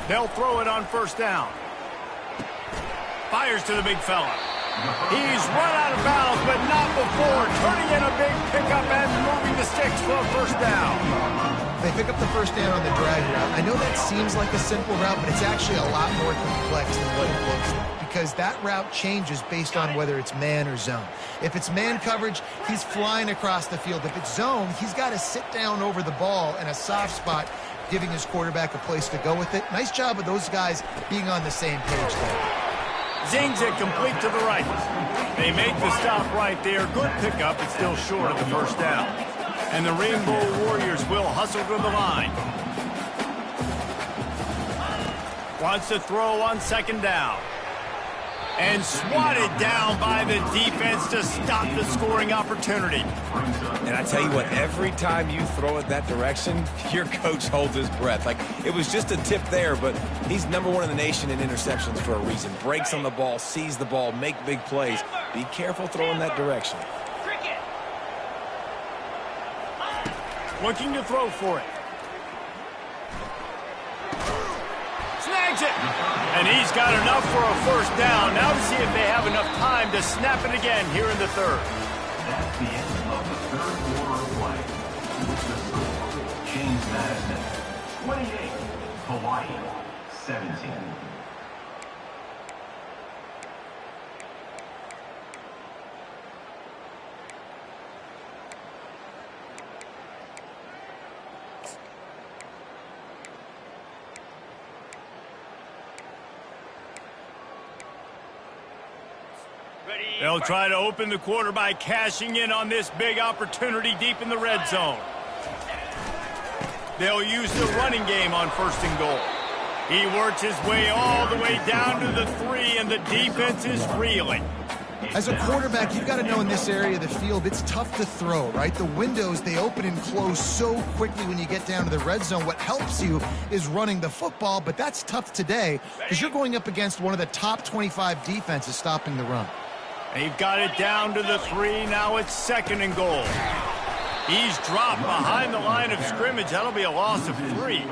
They'll throw it on first down. Fires to the big fella. He's run out of bounds, but not before turning in a big pickup and moving the sticks for a first down. They pick up the first down on the drag route. I know that seems like a simple route, but it's actually a lot more complex than what it looks like, because that route changes based on whether it's man or zone. If it's man coverage, he's flying across the field. If it's zone, he's got to sit down over the ball in a soft spot, giving his quarterback a place to go with it. Nice job of those guys being on the same page there. Zings it complete to the right. They make the stop right there. Good pickup, but still short of the first down. And the Rainbow Warriors will hustle to the line. Wants to throw on 2nd down. And swatted down by the defense to stop the scoring opportunity. And I tell you what, every time you throw it that direction, your coach holds his breath. Like, it was just a tip there, but he's #1 in the nation in interceptions for a reason. Breaks on the ball, sees the ball, make big plays. Be careful throwing that direction. Looking to throw for it. Snags it. And he's got enough for a first down. Now to see if they have enough time to snap it again here in the 3rd. That's the end of the 3rd quarter of play. With the score, James Madison, 28, Hawaii, 17. They'll try to open the quarter by cashing in on this big opportunity deep in the red zone. They'll use the running game on 1st and goal. He works his way all the way down to the 3, and the defense is reeling. As a quarterback, you've got to know in this area of the field, it's tough to throw, right? The windows, they open and close so quickly when you get down to the red zone. What helps you is running the football, but that's tough today because you're going up against one of the top 25 defenses stopping the run. They've got it down to the 3. Now it's 2nd and goal. He's dropped behind the line of scrimmage. That'll be a loss of 3.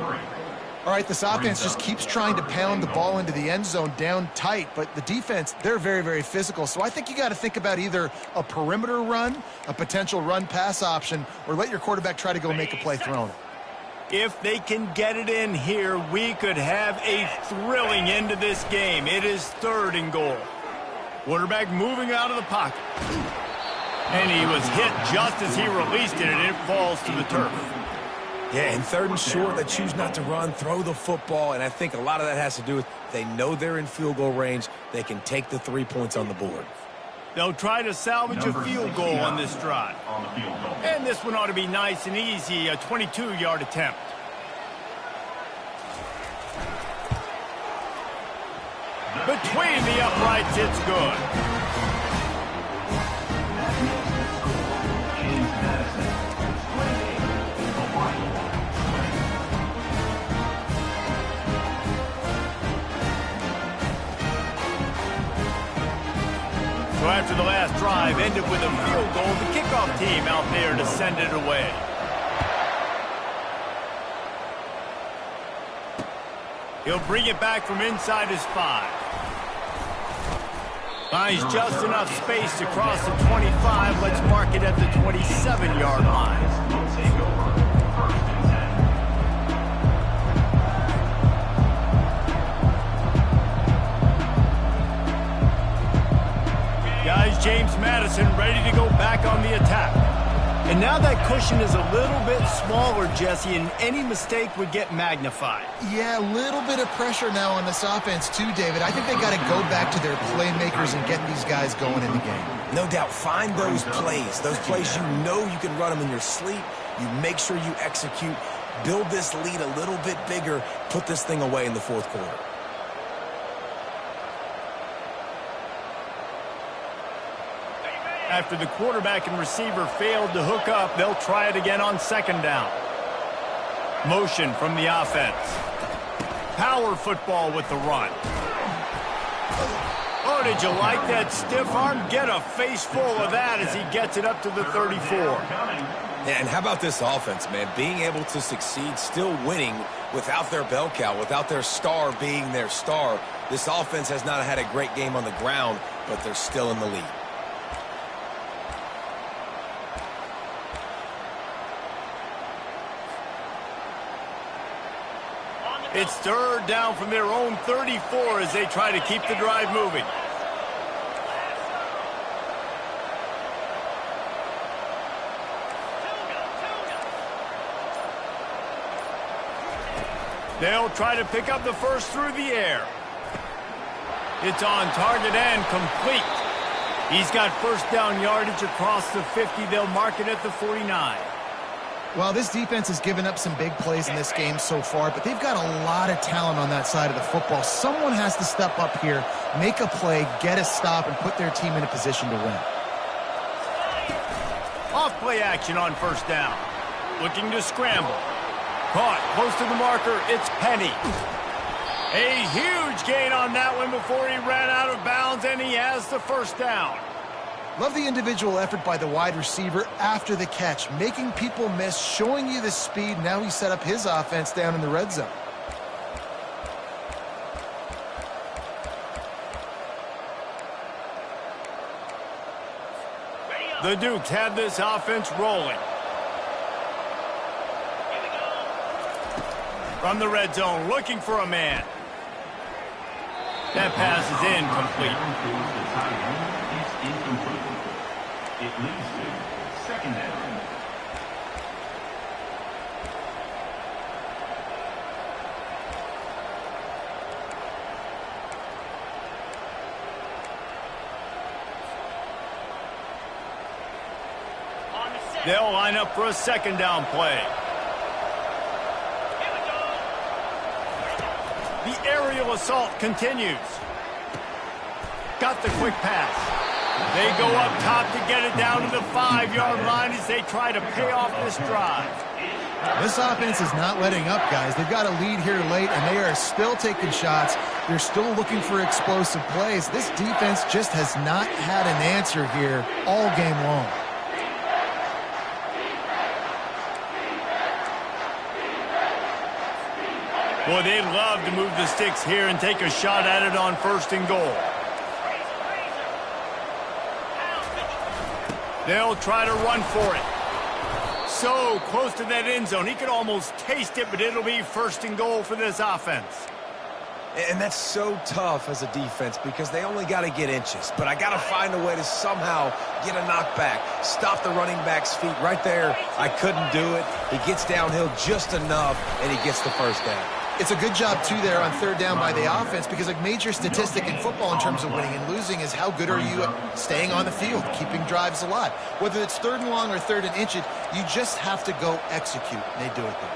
All right, this offense just keeps trying to pound the ball into the end zone down tight, but the defense, they're very, very physical. So I think you got to think about either a perimeter run, a potential run-pass option, or let your quarterback try to go make a play throwing it. If they can get it in here, we could have a thrilling end to this game. It is 3rd and goal. Quarterback moving out of the pocket. And he was hit just as he released it, and it falls to the turf. Yeah, in 3rd and short, they choose not to run, throw the football, and I think a lot of that has to do with they know they're in field goal range. They can take the 3 points on the board. They'll try to salvage a field goal on this drive. And this one ought to be nice and easy, a 22-yard attempt. Between the uprights, it's good. So after the last drive ended with a field goal, the kickoff team out there to send it away. He'll bring it back from inside his 5. Finds just enough space to cross the 25. Let's mark it at the 27-yard line. Guys, James Madison ready to go back on the attack. And now that cushion is a little bit smaller, Jesse, and any mistake would get magnified. Yeah, a little bit of pressure now on this offense too, David. I think they got to go back to their playmakers and get these guys going in the game. No doubt, find those plays you know you can run them in your sleep. You make sure you execute, build this lead a little bit bigger, put this thing away in the 4th quarter. After the quarterback and receiver failed to hook up, they'll try it again on 2nd down. Motion from the offense. Power football with the run. Oh, did you like that stiff arm? Get a face full of that as he gets it up to the 34. And how about this offense, man? Being able to succeed, still winning without their bell cow, without their star being their star. This offense has not had a great game on the ground, but they're still in the lead. It's 3rd down from their own 34 as they try to keep the drive moving. They'll try to pick up the first through the air. It's on target and complete. He's got 1st down yardage across the 50. They'll mark it at the 49. Well, this defense has given up some big plays in this game so far, but they've got a lot of talent on that side of the football. Someone has to step up here, make a play, get a stop, and put their team in a position to win. Off-play action on 1st down. Looking to scramble. Caught close to the marker. It's Penny. A huge gain on that one before he ran out of bounds, and he has the 1st down. Love the individual effort by the wide receiver after the catch, making people miss, showing you the speed. Now he set up his offense down in the red zone. The Dukes have this offense rolling. From the red zone, looking for a man. That pass is incomplete. It leads to 2nd down. They'll line up for a 2nd down play. The aerial assault continues. Got the quick pass. They go up top to get it down to the 5-yard line as they try to pay off this drive. This offense is not letting up, guys. They've got a lead here late, and they are still taking shots. They're still looking for explosive plays. This defense just has not had an answer here all game long. Boy, they'd love to move the sticks here and take a shot at it on 1st and goal. They'll try to run for it. So close to that end zone. He could almost taste it, but it'll be 1st and goal for this offense. And that's so tough as a defense because they only got to get inches. But I got to find a way to somehow get a knockback, stop the running back's feet right there. I couldn't do it. He gets downhill just enough, and he gets the 1st down. It's a good job, too, there on 3rd down by the offense because a major statistic in football in terms of winning and losing is how good are you at staying on the field, keeping drives alive. Whether it's 3rd and long or 3rd and inches, you just have to go execute, and they do it there.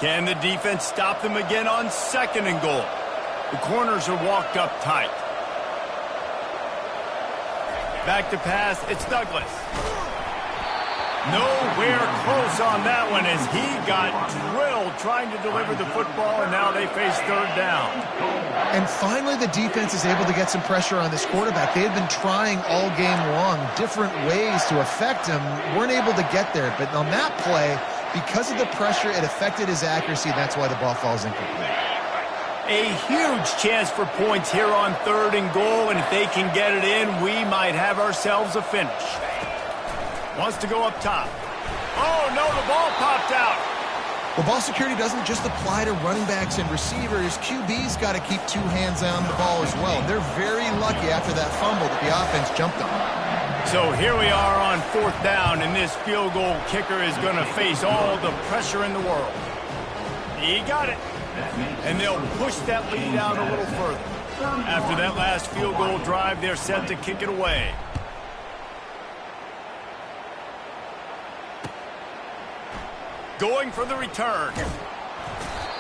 Can the defense stop them again on 2nd and goal? The corners are walked up tight. Back to pass, it's Douglas. Nowhere close on that one as he got drilled trying to deliver the football, and now they face 3rd down. And finally, the defense is able to get some pressure on this quarterback. They had been trying all game long different ways to affect him, weren't able to get there. But on that play, because of the pressure, it affected his accuracy. That's why the ball falls incomplete. A huge chance for points here on 3rd and goal, and if they can get it in, we might have ourselves a finish. Wants to go up top. Oh, no, the ball popped out. Well, ball security doesn't just apply to running backs and receivers. QB's got to keep 2 hands on the ball as well. They're very lucky after that fumble that the offense jumped on. So here we are on 4th down, and this field goal kicker is going to face all the pressure in the world. He got it. And they'll push that lead out a little further. After that last field goal drive, they're set to kick it away. Going for the return.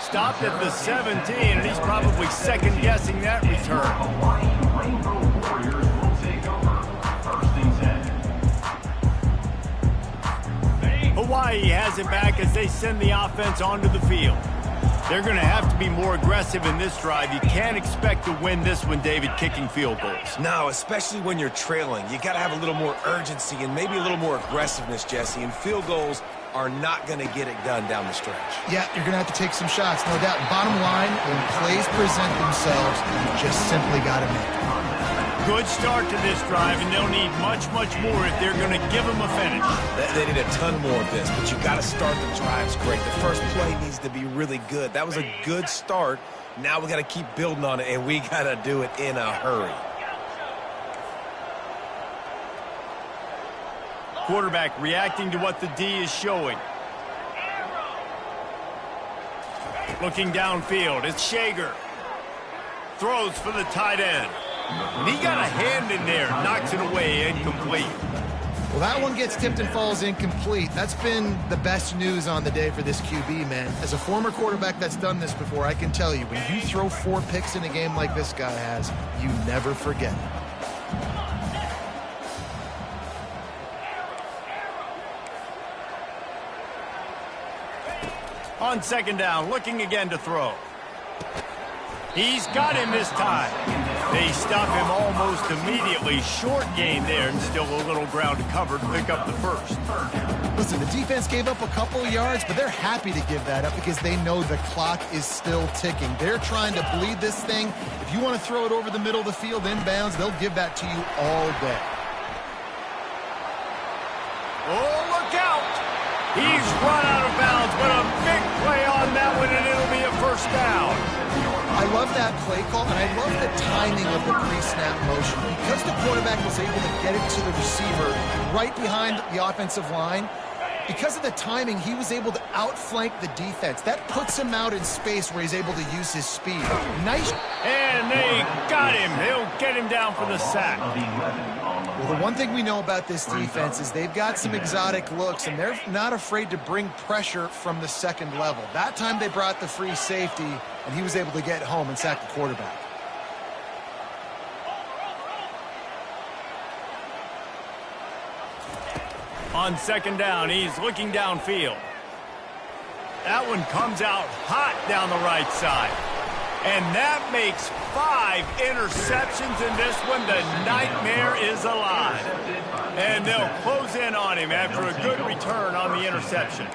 Stopped at the 17, and he's probably second-guessing that return. Hawaii has it back as they send the offense onto the field. They're going to have to be more aggressive in this drive. You can't expect to win this one, David, kicking field goals. No, especially when you're trailing. You got to have a little more urgency and maybe a little more aggressiveness, Jesse. And field goals are not going to get it done down the stretch. Yeah, you're going to have to take some shots, no doubt. Bottom line, when plays present themselves, you just simply got to make them. Good start to this drive, and they'll need much, much more if they're going to give them a finish. They need a ton more of this, but you got to start the drives great. The first play needs to be really good. That was a good start. Now we got to keep building on it, and we got to do it in a hurry. Quarterback reacting to what the D is showing. Looking downfield, it's Shager. Throws for the tight end. And he got a hand in there, knocks it away, incomplete. Well, that one gets tipped and falls incomplete. That's been the best news on the day for this QB, man. As a former quarterback that's done this before, I can tell you, when you throw 4 picks in a game like this guy has, you never forget it. On 2nd down, looking again to throw. He's got him this time. They stop him almost immediately. Short gain there, and still a little ground to cover to pick up the 1st. Listen, the defense gave up a couple of yards, but they're happy to give that up because they know the clock is still ticking. They're trying to bleed this thing. If you want to throw it over the middle of the field inbounds, they'll give that to you all day. Oh, look out! He's run out of bounds, but a big play on that one, and it'll be a 1st down. I love that play call, and I love the timing of the pre-snap motion. Because the quarterback was able to get it to the receiver right behind the offensive line, because of the timing, he was able to outflank the defense. That puts him out in space where he's able to use his speed. Nice. And they got him. They'll get him down for the sack. Well, the one thing we know about this defense is they've got some exotic looks, and they're not afraid to bring pressure from the 2nd level. That time they brought the free safety, and he was able to get home and sack the quarterback. On 2nd down, he's looking downfield. That one comes out hot down the right side. And that makes 5 interceptions in this one. The nightmare is alive. And they'll close in on him after a good return on the interception.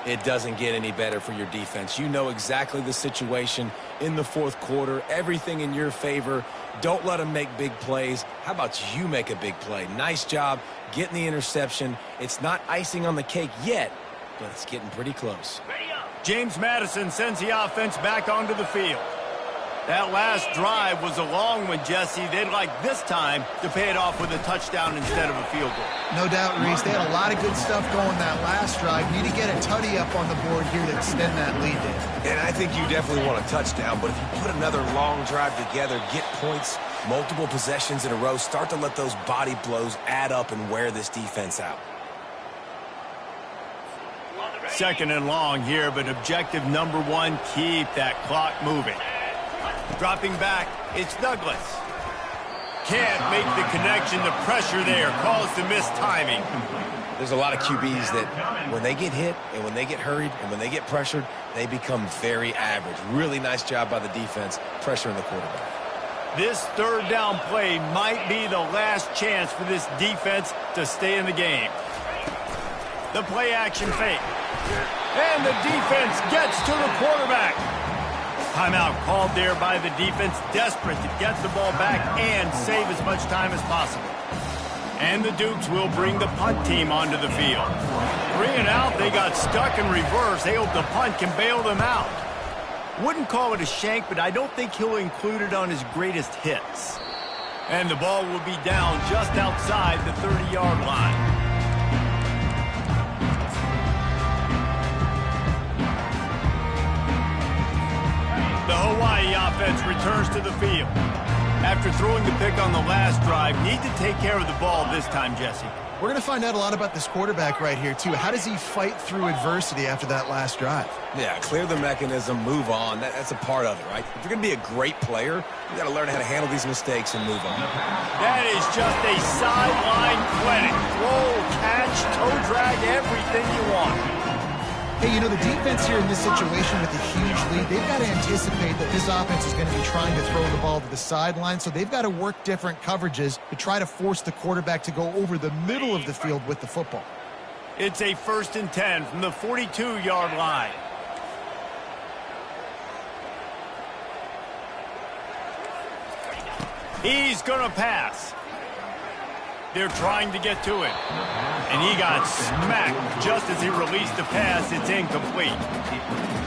It doesn't get any better for your defense. You know exactly the situation in the fourth quarter. Everything in your favor. Don't let them make big plays. How about you make a big play? Nice job getting the interception. It's not icing on the cake yet, but it's getting pretty close. James Madison sends the offense back onto the field. That last drive was a long one, Jesse. They'd like this time to pay it off with a touchdown instead of a field goal. No doubt, Reese. They had a lot of good stuff going that last drive. Need to get a tutty up on the board here to extend that lead there. And I think you definitely want a touchdown, but if you put another long drive together, get points, multiple possessions in a row, start to let those body blows add up and wear this defense out. Second and long here, but objective number 1, keep that clock moving. Dropping back, it's Douglas. Can't make the connection. The pressure there caused the missed timing. There's a lot of QBs that when they get hit and when they get hurried and when they get pressured, they become very average. Really nice job by the defense, pressuring the quarterback. This third down play might be the last chance for this defense to stay in the game. The play action fake. And the defense gets to the quarterback. Timeout called there by the defense, desperate to get the ball back and save as much time as possible. And the Dukes will bring the punt team onto the field. 3 and out, they got stuck in reverse. They hope the punt can bail them out. Wouldn't call it a shank, but I don't think he'll include it on his greatest hits. And the ball will be down just outside the 30-yard line. The Hawaii offense returns to the field. After throwing the pick on the last drive, need to take care of the ball this time, Jesse. We're going to find out a lot about this quarterback right here, too. How does he fight through adversity after that last drive? Yeah, clear the mechanism, move on. That's a part of it, right? If you're going to be a great player, you got to learn how to handle these mistakes and move on. That is just a sideline clinic. Roll, catch, toe drag, everything you want. Hey, you know, the defense here in this situation with a huge lead, they've got to anticipate that this offense is going to be trying to throw the ball to the sideline, so they've got to work different coverages to try to force the quarterback to go over the middle of the field with the football. It's a 1st and 10 from the 42-yard line. He's going to pass. They're trying to get to it. And he got smacked just as he released the pass. It's incomplete.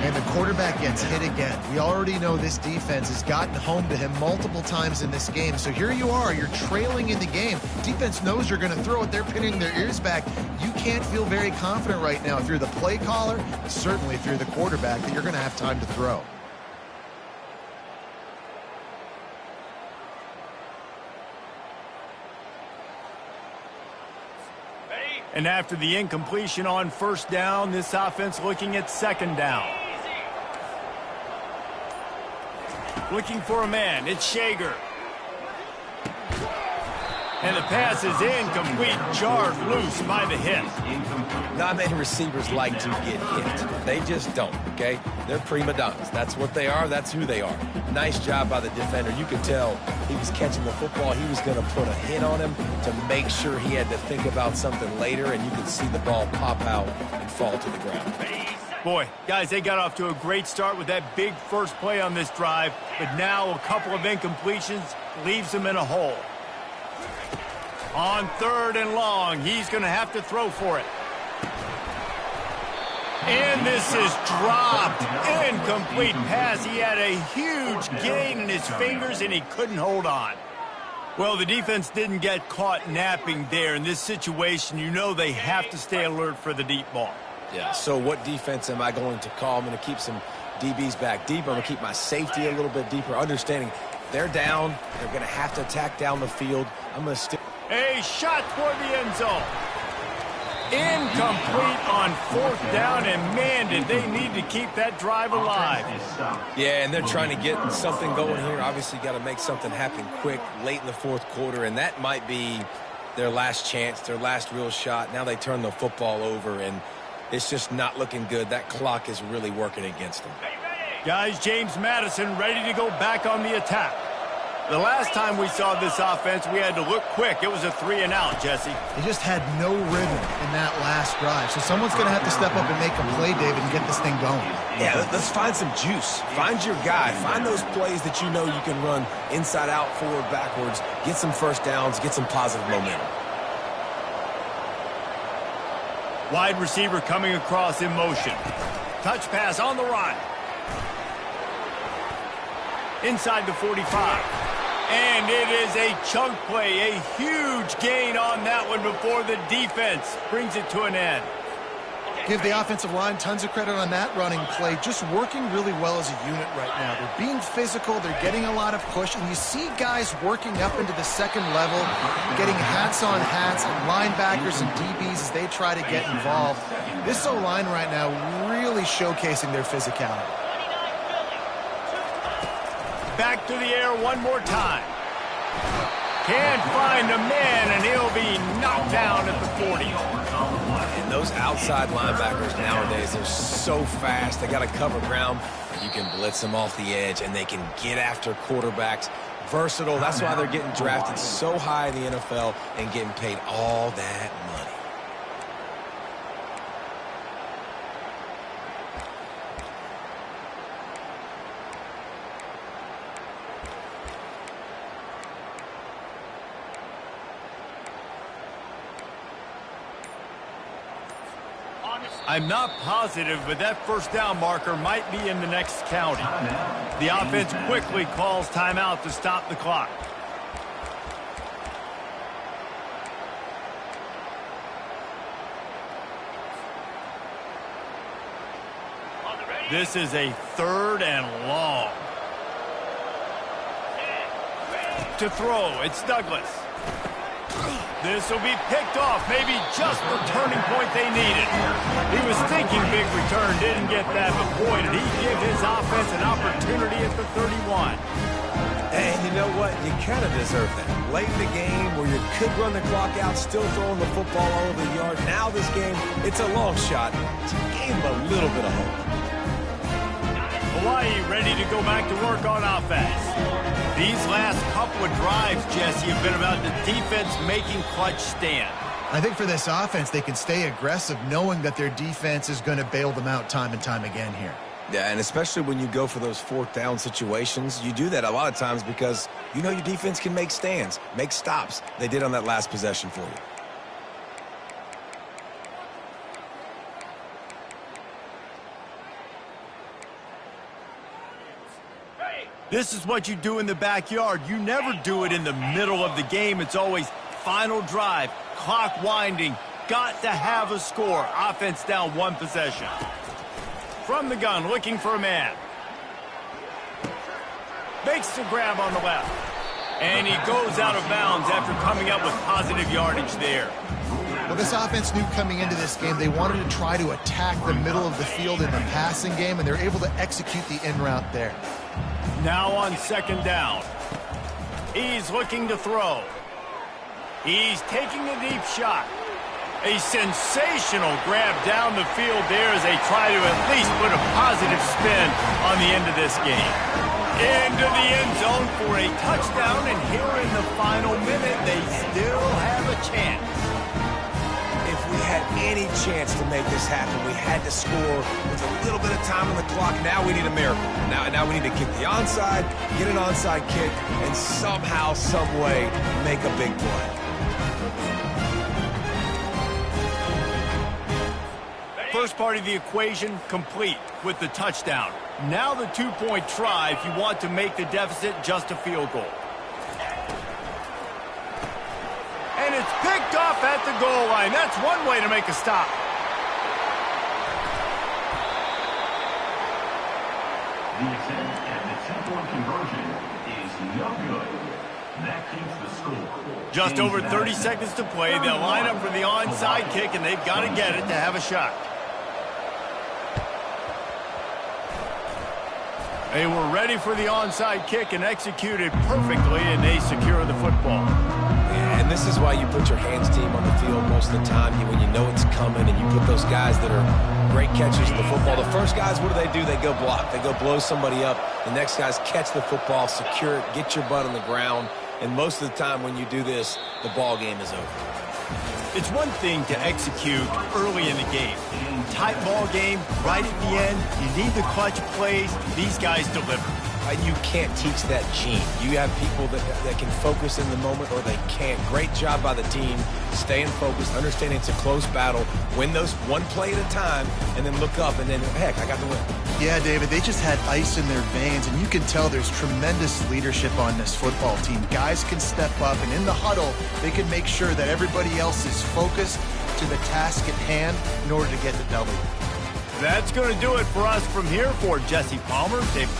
And the quarterback gets hit again. We already know this defense has gotten home to him multiple times in this game. So here you are. You're trailing in the game. Defense knows you're going to throw it. They're pinning their ears back. You can't feel very confident right now if you're the play caller, certainly if you're the quarterback, that you're going to have time to throw. And after the incompletion on 1st down, this offense looking at 2nd down. Looking for a man. It's Shager. And the pass is incomplete. Jarred loose by the hit. Not many receivers like to get hit. They just don't, okay? They're prima donnas. That's what they are. That's who they are. Nice job by the defender. You could tell he was catching the football. He was going to put a hit on him to make sure he had to think about something later, and you could see the ball pop out and fall to the ground. Boy, guys, they got off to a great start with that big first play on this drive, but now a couple of incompletions leaves them in a hole. On 3rd and long, he's going to have to throw for it. And this is dropped. Incomplete pass. He had a huge gain in his fingers, and he couldn't hold on. Well, the defense didn't get caught napping there. In this situation, you know they have to stay alert for the deep ball. Yeah, so what defense am I going to call? I'm going to keep some DBs back deep. I'm going to keep my safety a little bit deeper, understanding they're down. They're going to have to attack down the field. I'm going to stick. A shot toward the end zone. Incomplete on 4th down, and man, did they need to keep that drive alive. Yeah, and they're trying to get something going here. Obviously, got to make something happen quick late in the 4th quarter, and that might be their last chance, their last real shot. Now they turn the football over, and it's just not looking good. That clock is really working against them. Guys, James Madison ready to go back on the attack. The last time we saw this offense, we had to look quick. It was a 3-and-out, Jesse. They just had no rhythm in that last drive. So someone's going to have to step up and make a play, David, and get this thing going. Yeah, let's find some juice. Find your guy. Find those plays that you know you can run inside out, forward, backwards. Get some first downs. Get some positive momentum. Wide receiver coming across in motion. Touch pass on the run. Inside the 45. And it is a chunk play, a huge gain on that one before the defense brings it to an end. Give the offensive line tons of credit on that running play. Just working really well as a unit right now. They're being physical. They're getting a lot of push. And you see guys working up into the second level, getting hats on hats, and linebackers and DBs as they try to get involved. This O-line right now really showcasing their physicality. Back to the air one more time. Can't find a man, and he'll be knocked down at the 40. And those outside linebackers nowadays, they're so fast. They got to cover ground. You can blitz them off the edge, and they can get after quarterbacks. Versatile. That's why they're getting drafted so high in the NFL and getting paid all that money. I'm not positive, but that first down marker might be in the next county. The offense quickly calls timeout to stop the clock. This is a 3rd and long. To throw, it's Douglas. This will be picked off, maybe just the turning point they needed. He was thinking big return, didn't get that, but boy, did he give his offense an opportunity at the 31. And you know what? You kind of deserve that. Late in the game where you could run the clock out, still throwing the football all over the yard. Now this game, it's a long shot. So gave him a little bit of hope. Hawaii ready to go back to work on offense. These last couple of drives, Jesse, have been about the defense making clutch stand. I think for this offense, they can stay aggressive knowing that their defense is going to bail them out time and time again here. Yeah, and especially when you go for those 4th down situations, you do that a lot of times because you know your defense can make stands, make stops. They did on that last possession for you. This is what you do in the backyard. You never do it in the middle of the game. It's always final drive, clock winding, got to have a score. Offense down 1 possession. From the gun, looking for a man. Makes the grab on the left. And he goes out of bounds after coming up with positive yardage there. Well, this offense knew coming into this game they wanted to try to attack the middle of the field in the passing game, and they're able to execute the in route there. Now on 2nd down. He's looking to throw. He's taking a deep shot. A sensational grab down the field there as they try to at least put a positive spin on the end of this game. Into the end zone for a touchdown, and here in the final minute, they still have a chance. If we had any chance to make this happen, we had to score with a little bit of time on the clock. Now we need a miracle. Now we need to kick the onside, get an onside kick, and somehow, some way, make a big play. First part of the equation complete with the touchdown. Now the 2-point try if you want to make the deficit just a field goal. And it's picked off at the goal line. That's one way to make a stop. The attempt at the 2-point conversion is no good. That keeps the score. Just over 30 seconds to play. They'll line up for the onside kick, and they've got to get it to have a shot. They were ready for the onside kick and executed perfectly, and they secure the football. And this is why you put your hands team on the field most of the time when you know it's coming, and you put those guys that are great catchers of the football. The first guys, what do? They go block. They go blow somebody up. The next guys catch the football, secure it, get your butt on the ground. And most of the time when you do this, the ball game is over. It's one thing to execute early in the game. Tight ball game, right at the end, you need the clutch plays. These guys deliver. You can't teach that gene. You have people that can focus in the moment, or they can't. Great job by the team, staying focused, understanding it's a close battle, win those one play at a time, and then look up, and then, heck, I got the win. Yeah, David, they just had ice in their veins, and you can tell there's tremendous leadership on this football team. Guys can step up, and in the huddle, they can make sure that everybody else is focused to the task at hand in order to get the W. That's going to do it for us from here. For Jesse Palmer, David